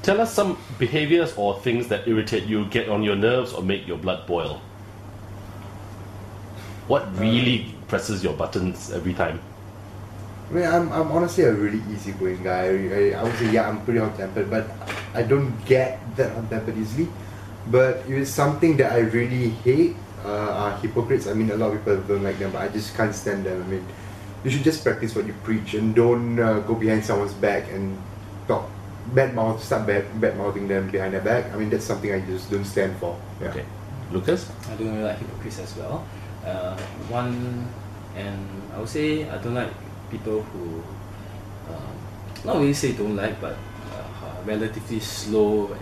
Tell us some behaviors or things that irritate you, get on your nerves, or make your blood boil. What really presses your buttons every time? I mean, I'm honestly a really easygoing guy. I would say, yeah, I'm pretty hot-tempered, but I don't get that hot-tempered easily. But if it's something that I really hate, are hypocrites. I mean, a lot of people don't like them, but I just can't stand them. I mean, you should just practice what you preach and don't go behind someone's back and start bad-mouthing them behind their back. I mean, that's something I just don't stand for. Yeah. Okay. Lucas? I don't really like hypocrites as well. And I would say I don't like people who, not really say don't like, but are relatively slow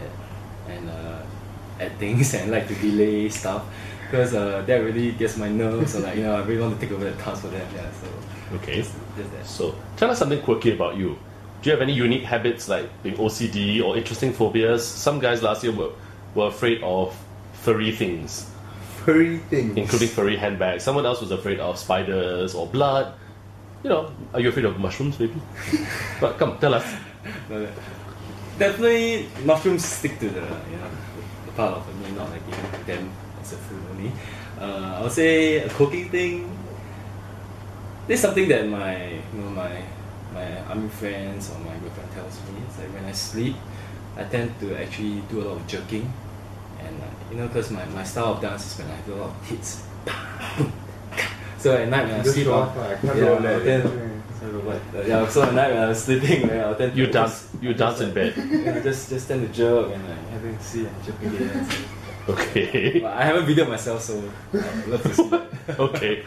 at things and like to delay stuff, because that really gets my nerves. So I really want to take over the task for them. Yeah, so Okay. just that. So, tell us something quirky about you. Do you have any unique habits like being OCD or interesting phobias? Some guys last year were afraid of furry things, Furry things. including furry handbags. Someone else was afraid of spiders or blood. Are you afraid of mushrooms, maybe? But come, tell us. No, definitely, mushrooms stick to the part of me not liking them as a food only. I would say a cooking thing. This is something that my army friends or my girlfriend tells me. It's like when I sleep, I tend to actually do a lot of jerking, and because my style of dance is when I do a lot of hits. So at night when I sleep, I can't roll that. so at night when I was sleeping, I'll tend to You dance in bed. just tend to jerk and having to see and jerking again. Okay. But I haven't videoed myself, so I'd love to see that. Okay.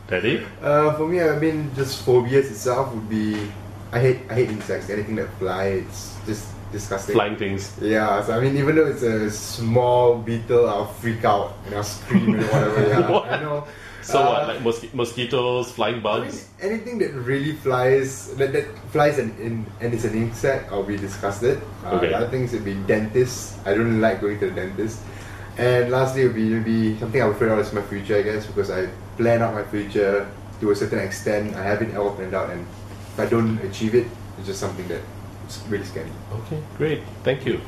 Daddy? For me, I mean, just phobias itself would be, I hate insects. Anything that flies, it's just disgusting. Flying things. Yeah, so I mean, even though it's a small beetle, I'll freak out and I'll scream and whatever. Yeah, What? I know. So what, like mosquitoes, flying bugs? I mean, anything that really flies, that flies and is an insect, I'll be disgusted. Okay. The other things would be dentists. I don't like going to the dentist. And lastly, it would be maybe something I'm afraid of is my future, I guess, because I plan out my future to a certain extent. I have it all planned out, and if I don't achieve it, it's just something that it's really scary. Okay, great. Thank you.